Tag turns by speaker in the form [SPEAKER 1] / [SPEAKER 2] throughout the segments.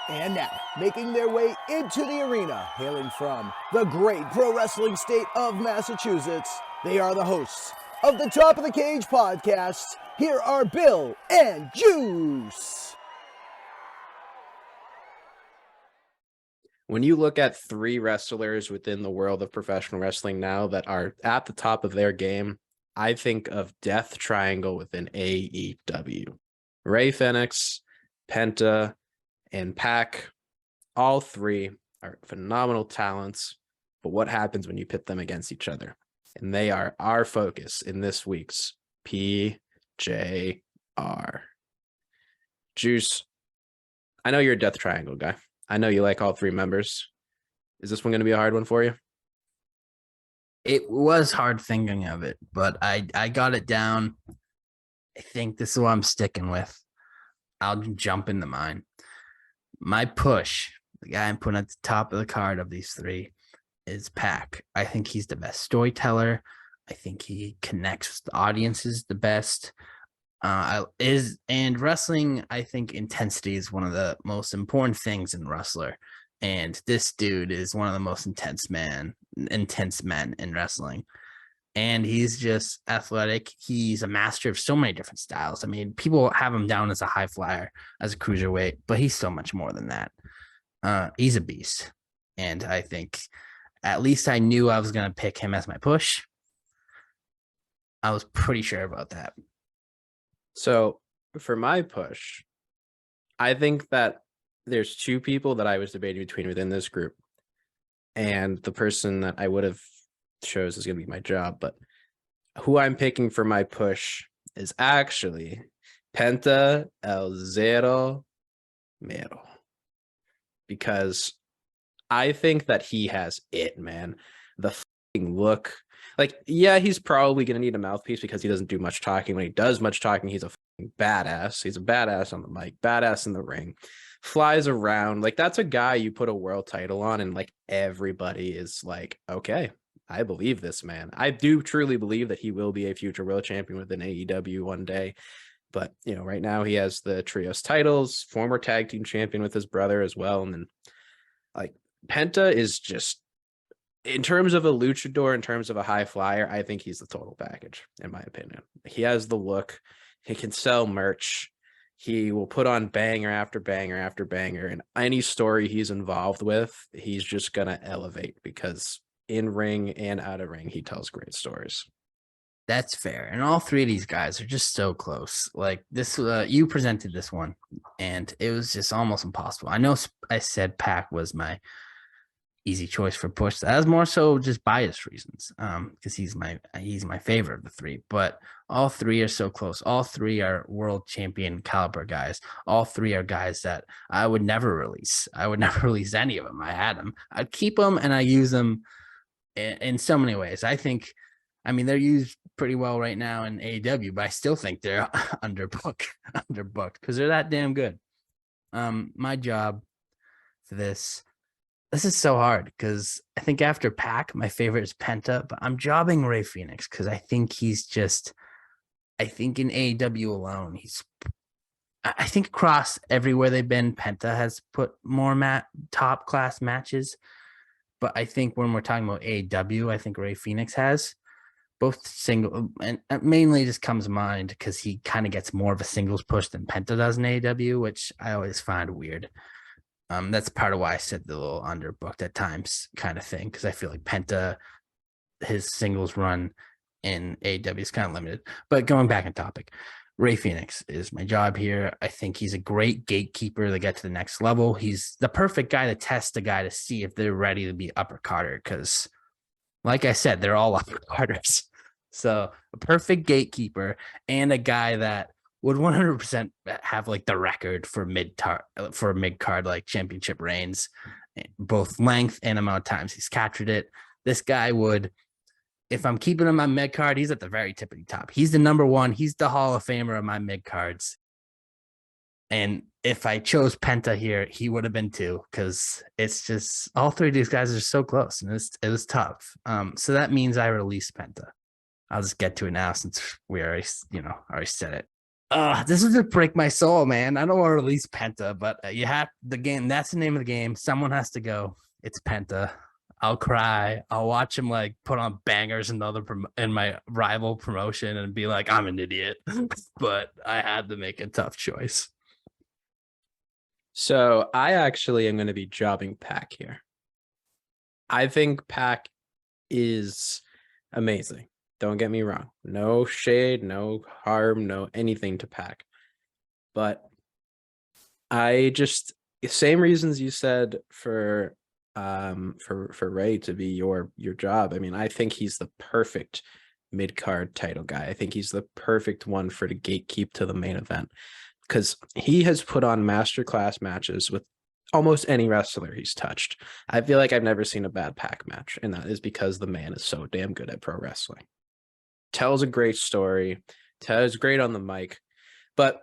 [SPEAKER 1] And now, making their way into the arena, hailing from the great pro wrestling state of Massachusetts, they are the hosts of the Top of the Cage podcast. Here are Bill and Juice.
[SPEAKER 2] When you look at three wrestlers within the world of professional wrestling now that are at the top of their game, I think of Death Triangle within AEW. Rey Fenix, Penta, and Pac, all three are phenomenal talents, but what happens when you pit them against each other? And they are our focus in this week's PJR. Juice, I know you're a Death Triangle guy. I know you like all three members. Is this one going to be a hard one for you?
[SPEAKER 3] It was hard thinking of it, but I got it down. I think this is what I'm sticking with. I'll jump into mine. My push, the guy I'm putting at the top of the card of these three, is Pac. I think he's the best storyteller. I think he connects with the audiences the best. And wrestling, I think intensity is one of the most important things in wrestler. And this dude is one of the most intense men in wrestling. And he's just athletic. He's a master of so many different styles. I mean, people have him down as a high flyer, as a cruiserweight, but he's so much more than that. He's a beast. And I think at least I knew I was going to pick him as my push. I was pretty sure about that.
[SPEAKER 2] So for my push, I think that there's two people that I was debating between within this group. And the person that I would have chose is going to be my job, but who I'm picking for my push is actually Penta El Zero M, because I think that he has it, man. The fucking look, like, yeah, he's probably going to need a mouthpiece because he doesn't do much talking. When he does much talking, he's a fucking badass. He's a badass on the mic, badass in the ring, flies around. Like, that's a guy you put a world title on and like everybody is like, okay, I believe this man. I do truly believe that he will be a future world champion within AEW one day. But, you know, right now he has the trios titles, former tag team champion with his brother as well. And then like Penta is just, in terms of a luchador, in terms of a high flyer, I think he's the total package, in my opinion. He has the look. He can sell merch. He will put on banger after banger after banger. And any story he's involved with, he's just going to elevate because in ring and out of ring, he tells great stories.
[SPEAKER 3] That's fair. And all three of these guys are just so close. Like this, you presented this one and it was just almost impossible. I know I said Pac was my easy choice for push. That was more so just bias reasons. Because he's my favorite of the three, but all three are so close. All three are world champion caliber guys. All three are guys that I would never release. I would never release any of them. I had them. I'd keep them and I use them in so many ways. I mean, they're used pretty well right now in AEW, but I still think they're underbooked because they're that damn good. My job for this is so hard because I think after Pac, my favorite is Penta, but I'm jobbing Rey Fenix because I think in AEW alone, I think across everywhere they've been, Penta has put more top class matches. But I think when we're talking about AEW, I think Rey Fenix has both single, and mainly just comes to mind because he kind of gets more of a singles push than Penta does in AEW, which I always find weird. That's part of why I said the little underbooked at times kind of thing, because I feel like Penta, his singles run in AEW is kind of limited. But going back on topic, Rey Fenix is my job here. I think he's a great gatekeeper to get to the next level. He's the perfect guy to test the guy to see if they're ready to be upper carder. Because, like I said, they're all upper carders. So a perfect gatekeeper and a guy that would 100% have like the record for mid card like championship reigns, both length and amount of times he's captured it. This guy would. If I'm keeping him on mid card, he's at the very tippity top. He's the number one. He's the Hall of Famer of my mid cards. And if I chose Penta here, he would have been too, because it's just all three of these guys are so close, and it was tough. So that means I released Penta. I'll just get to it now since we already said it. This is to break my soul, man. I don't want to release Penta, but you have the game. That's the name of the game. Someone has to go. It's Penta. I'll cry. I'll watch him like put on bangers in in my rival promotion and be like, I'm an idiot. But I had to make a tough choice.
[SPEAKER 2] So I actually am going to be jobbing Pac here. I think Pac is amazing. Don't get me wrong. No shade, no harm, no anything to Pac. But I just same reasons you said for Rey to be your job. I mean, I think he's the perfect mid-card title guy. I think he's the perfect one for the gatekeep to the main event because he has put on masterclass matches with almost any wrestler he's touched. I feel like I've never seen a bad Pac match, and that is because the man is so damn good at pro wrestling. Tells a great story, tells great on the mic. But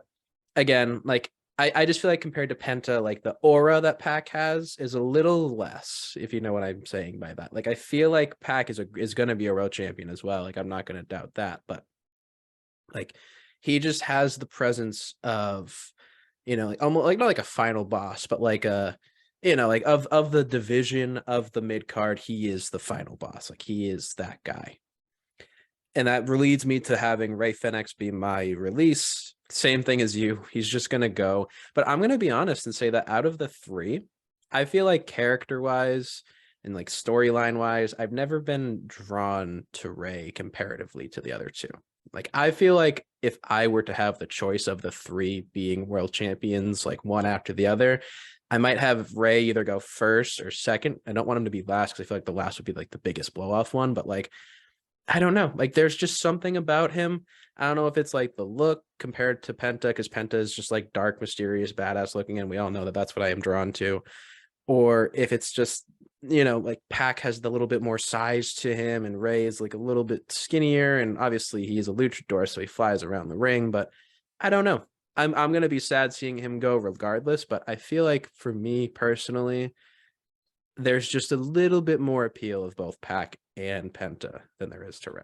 [SPEAKER 2] again, like I just feel like compared to Penta, like the aura that Pac has is a little less, if you know what I'm saying by that. Like I feel like Pac is going to be a world champion as well. Like I'm not going to doubt that, but like he just has the presence of, like almost like not like a final boss, but like a, like of the division of the mid card, he is the final boss. Like he is that guy. And that leads me to having Rey Fenix be my release. Same thing as you. He's just going to go. But I'm going to be honest and say that out of the three, I feel like character-wise and like storyline-wise, I've never been drawn to Rey comparatively to the other two. Like, I feel like if I were to have the choice of the three being world champions, like one after the other, I might have Rey either go first or second. I don't want him to be last because I feel like the last would be like the biggest blow-off one. But like, I don't know. Like there's just something about him. I don't know if it's like the look compared to Penta, because Penta is just like dark, mysterious, badass looking, and we all know that that's what I am drawn to. Or if it's just, like Pac has the little bit more size to him, and Rey is like a little bit skinnier, and obviously he's a luchador, so he flies around the ring. But I don't know. I'm gonna be sad seeing him go regardless. But I feel like for me personally, there's just a little bit more appeal of both Pac and Penta than there is to Rey.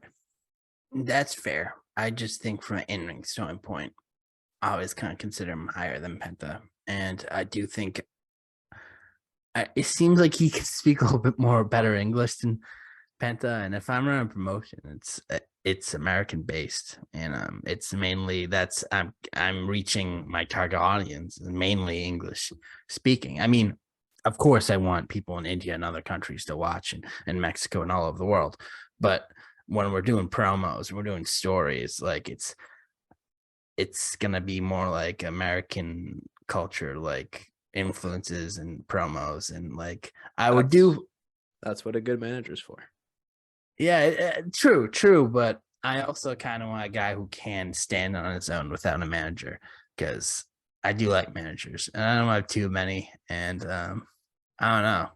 [SPEAKER 3] That's fair. I just think from an in-ring standpoint, I always kind of consider him higher than Penta. And I do think it seems like he can speak a little bit more better English than Penta. And if I'm running a promotion, it's American based, and it's mainly I'm reaching my target audience, mainly English speaking. I mean, of course, I want people in India and other countries to watch, and Mexico and all over the world. But when we're doing promos, we're doing stories, like it's gonna be more like American culture, like influences and promos, and like
[SPEAKER 2] That's what a good manager's for.
[SPEAKER 3] Yeah, true. But I also kind of want a guy who can stand on his own without a manager, because I do like managers, and I don't have too many. And I don't know.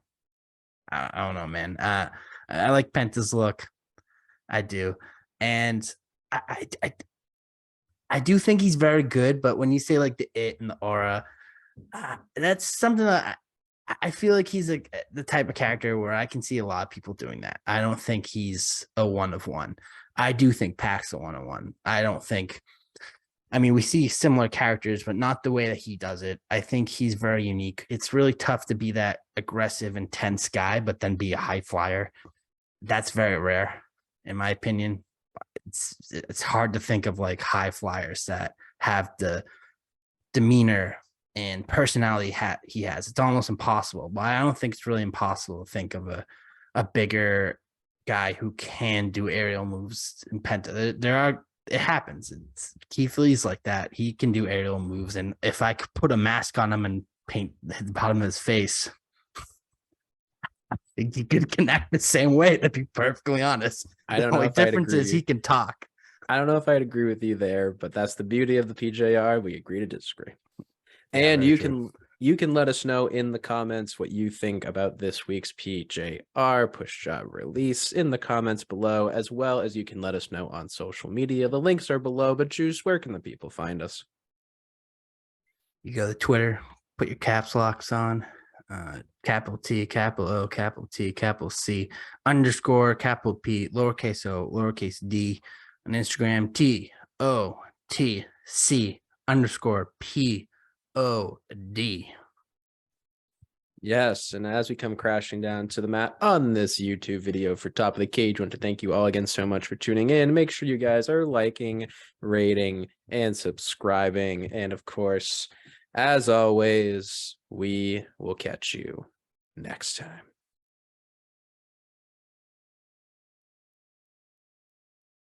[SPEAKER 3] I don't know, man. I like Penta's look. I do, and I do think he's very good. But when you say like the it and the aura, that's something that I feel like he's the type of character where I can see a lot of people doing that. I don't think he's a one of one. I do think Pac's a one of one. I don't think. I mean, we see similar characters, but not the way that he does it. I think he's very unique. It's really tough to be that aggressive, intense guy, but then be a high flyer. That's very rare, in my opinion. It's hard to think of like high flyers that have the demeanor and personality he has. It's almost impossible, but I don't think it's really impossible to think of a bigger guy who can do aerial moves in Penta. It happens. Keith Lee's like that. He can do aerial moves, and if I could put a mask on him and paint the bottom of his face, I think he could connect the same way, to be perfectly honest. The only difference is he can talk.
[SPEAKER 2] I don't know if I'd agree with you there, but that's the beauty of the PJR. We agree to disagree. And you can let us know in the comments what you think about this week's PJR push job release in the comments below, as well as you can let us know on social media. The links are below, but Juice, where can the people find us?
[SPEAKER 3] You go to Twitter, put your caps locks on, capital T, capital O, capital T, capital C, _ capital P, lowercase o, lowercase d, on Instagram, TOTC TOTC_POD.
[SPEAKER 2] Yes, and as we come crashing down to the mat on this YouTube video for Top of the Cage, I want to thank you all again so much for tuning in. Make sure you guys are liking, rating, and subscribing. And of course, as always, we will catch you next time.